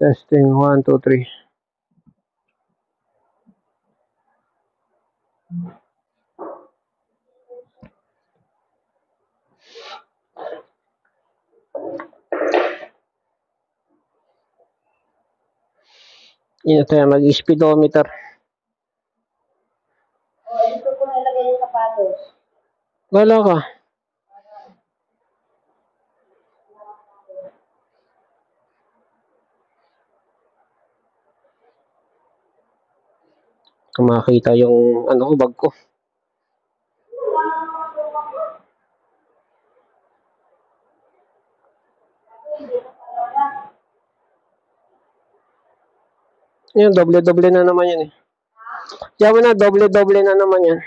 Testing 1, 2, 3. Yun tayo mag-speedometer. Ito ko nalagay yung sapatos. Wala ka. Kung makita yung bag ko. Yan, doble-doble na naman yan eh. Diyan mo na, doble-doble na naman yan.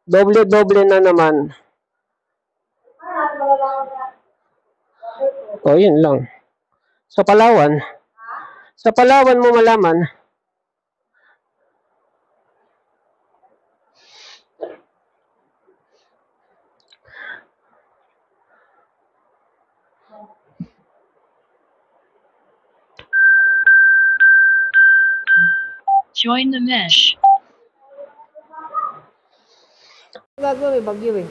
Doble-doble na naman. O, yun lang. Sa Palawan. Sa Palawan mo malaman. Join the mesh. Gago, may bagyo eh.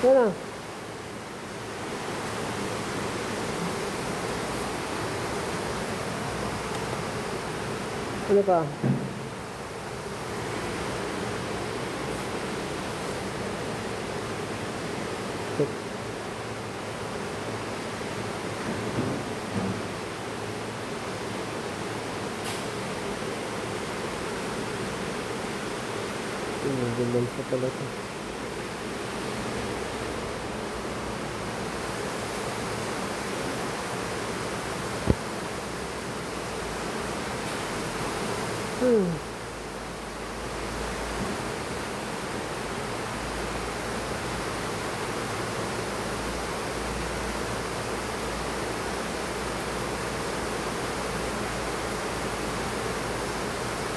Ano? Ano pa? Ganun sa pala ito.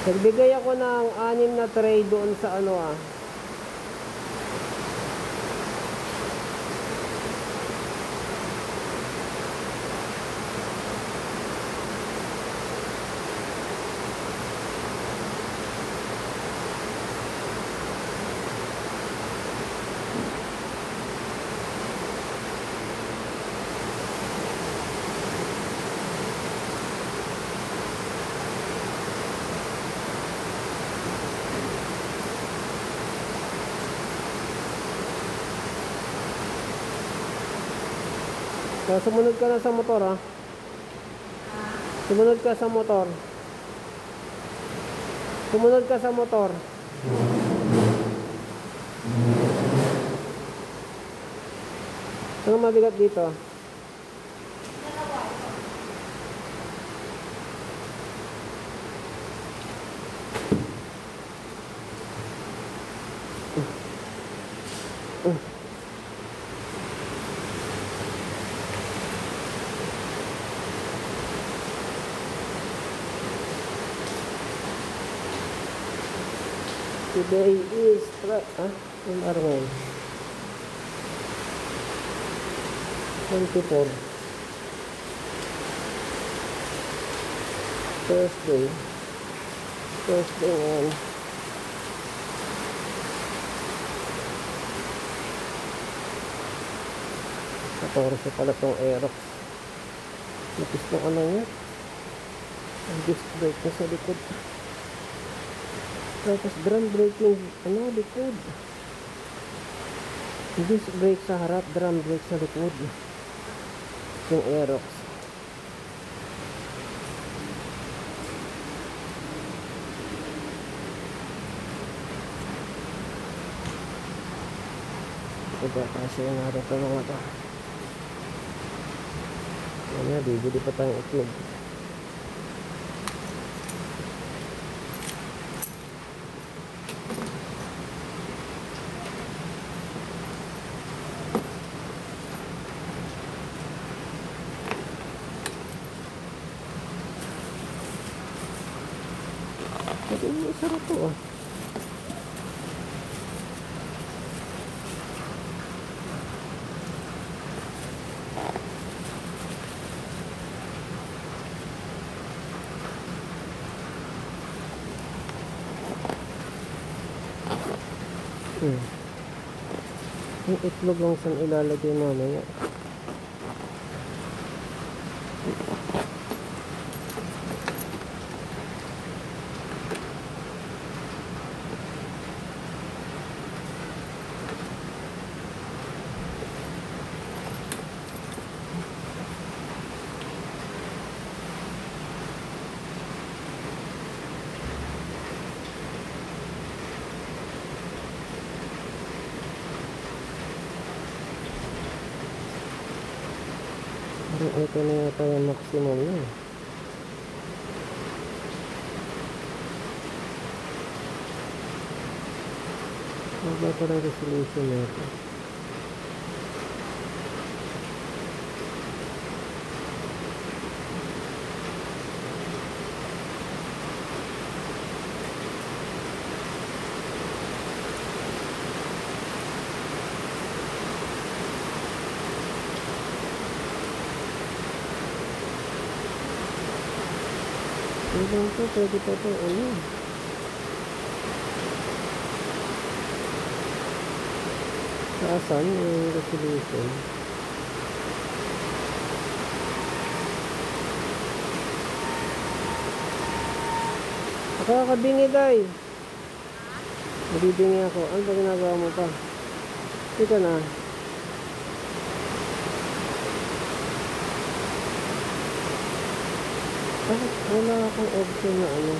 Nagbigay ako ng 6 na tray doon sa sumunod ka na sa motor ha. Sumunod ka sa motor. Sumunod ka sa motor. Ano mabigat dito? Today is yung araw ngayon 24 Thursday ngayon. Sa pala itong Aerox. Napis ng niya. Ang disc brake na sa likod. Tapos drum brake yung likod. Disc brake sa harap, drum brake sa likod. Yung Aerox. Kasi natin ito mga ito. Bibili pa tayong itlog. Kasi sarap to ah. Yung itlog lang saan ilalagay mamaya. Ito na yata yung maximum na. Wala pa rin resolution na ito. Ilang to, pwede pa ito, ano? Saan yung resolution? Nakakabingi, day. Nabibingi ako. Ano ba ginagawa mo pa? Ito na. Bakit wala akong option na ano?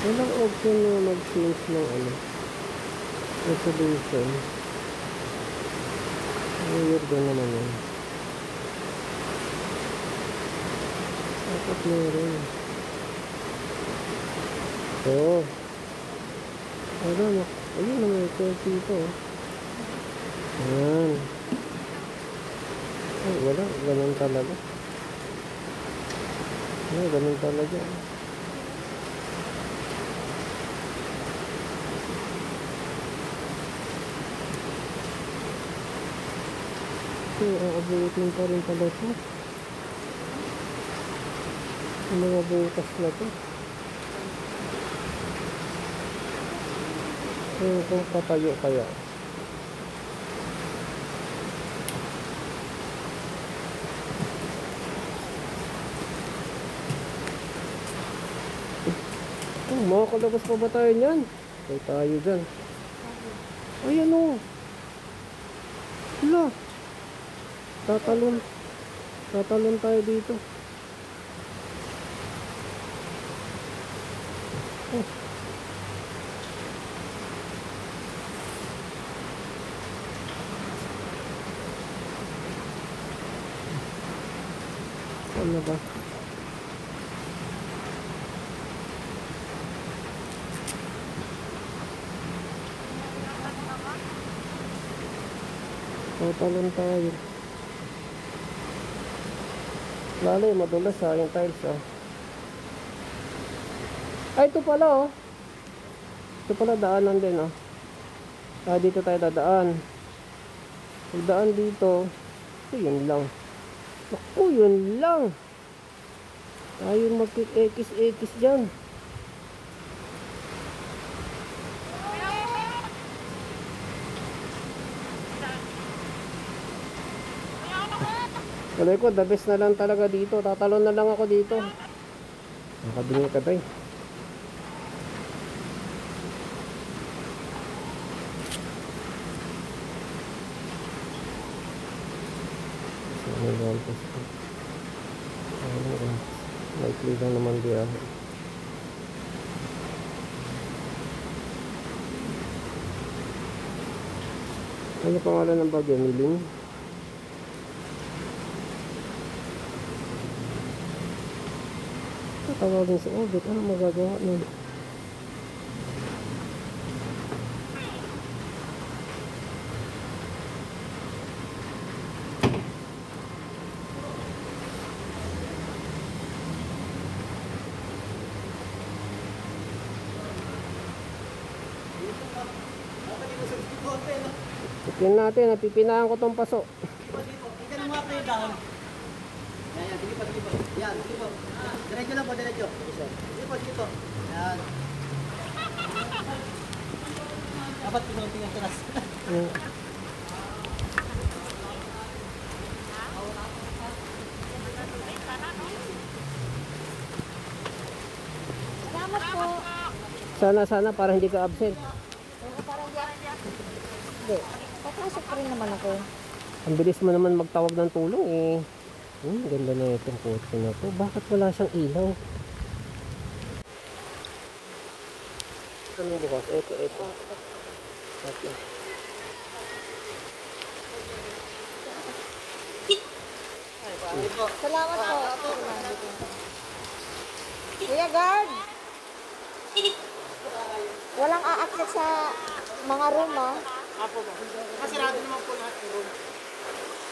Walang option na mag-change ng ano? Resolution. Weird din naman yun. Dapat meron. Oo. Wala na. Ayun na may curve dito. Ayan. Ay, wala. Ganun talaga. Ay, ganun talaga. Aabutin pa rin pala ito. Yung mga bukas na ito. Kung patayo kaya. Makakalabas pa ba tayo niyan? Okay, tayo dyan. Ayan o. Hala. Tatalon tayo dito. Oh. Ano ba? Tatalon tayo. Lalo yung madulas ha, yung tiles ha. Ay, ito pala oh. Ito pala daanan din oh. Dito tayo dadaan. Pagdaan dito, ito yun lang. Naku, yun lang. Tayo mag-X dyan. Kalay ko, the best na lang talaga dito. Tatalon na lang ako dito. Nakabingi ka tayo. Likely lang naman biyahe. Ano pangalan ng bagyo? Miling? Tawagin sa orbit, ano magagawa nun? Tingnan natin, napipinahan ko tong paso. Dito, dito. Tingnan mo nga kayo dahon. Yan, sige po, sige po. Yan, sige po. Diretso lang po, diretso. Sige po, sige po. Yan. Dapat pinunting ang tunas. Hmm. Salamat po. Sana para hindi ka absent. Oo, parang hindi. Papasok pa rin naman ako. Ang bilis mo naman magtawag ng tulong eh. Ganda na itong kotse na to. Bakit wala siyang ilaw? Anong bukas? Ito. Okay. Salamat po. Kuya Guard! Walang aakyat sa mga room, ah. Apo ba? Kasirado naman po lahat ng room.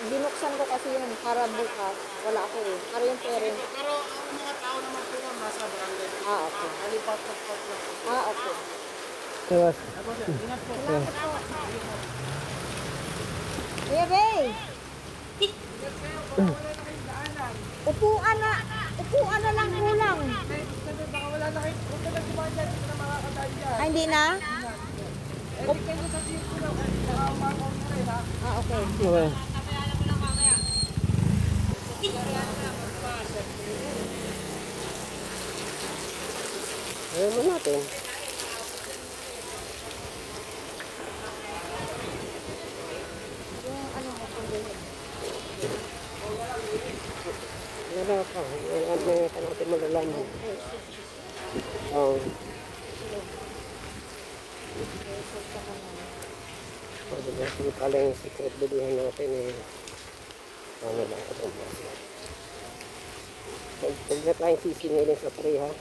Binuksan ko kasi yun para bukas. Wala ako eh. Para yung parent. Pero ang mga tao naman po nga nasa barangay. Ah, okay. Alipat-pat lang. Ah, okay. Kaya, Apo sir, ingat po. Salamat po. Kuya Bay! Upuan na lang kulang. Baka wala na kayo. Huwag ka na dumaan dyan. Hindi na makakadaan dyan. Ah, hindi na? Kayo sa dito lang. Nakakamakon mo rin ha. Ah, okay. okay. Ayaw mo natin. Yung ano mo kung ganyan. Wala ka. May natin malalaman. Oo. Diba, hindi pala yung secret bilihan natin eh. Ano lang ito ang basa. Huwag na tayong sisingilin sa tray ha.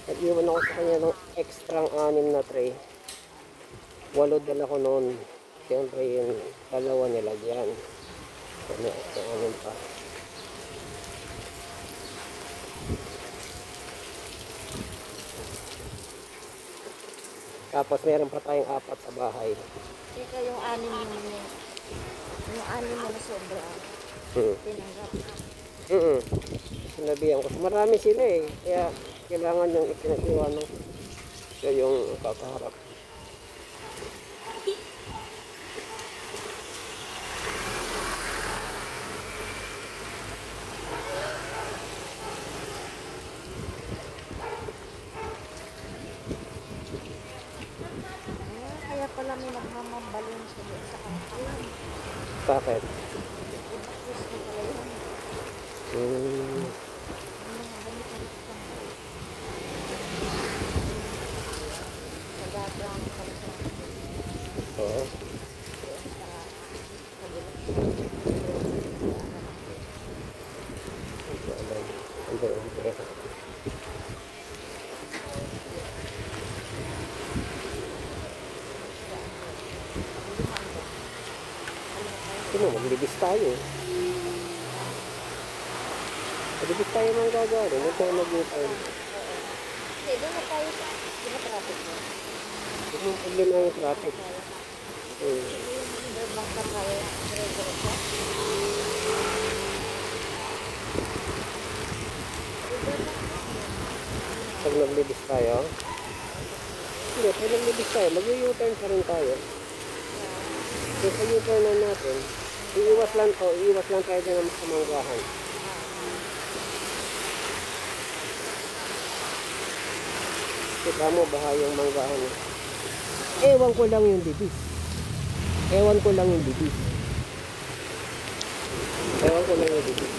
Nag-iwan ako sa kanya ng extra 6 na tray. 8 dala ko noon. Siyempre yung 2 nilagyan. Ano, extra 6 pa. Tapos meron pa tayong 4 sa bahay. Teka, yung 6 mo na. Yung 6 mo na sobra. Tinanggap. Sinabihan ko. Marami sila eh. Kaya kailangan yung ipinag-iwanan. Siya yung kakaharap. Ah, kaya pala may nagmamambalon sa akin. Bakit? Ibakis na pala yun. Hmm. Yung mga ganito lang. Nagagrang pala sa Oo. Sino, maglibis tayo. Maglibis tayo mga gagawin. Huwag tayo mag-utay. Hindi, doon na tayo sa... Di ba traffic mo? Huwag mong problema yung traffic. Bang ka tayo. Dire-diretso. Pag naglibis tayo, hindi, pag naglibis tayo, mag-u-turn pa rin tayo. Kaya sa u-turn na natin, iiwas lang tayo din sa manggahan. Kita mo, baha yung manggahan. Ewan ko lang yung bibis. Ewan ko lang yung bibis. Ewan ko lang yung bibis.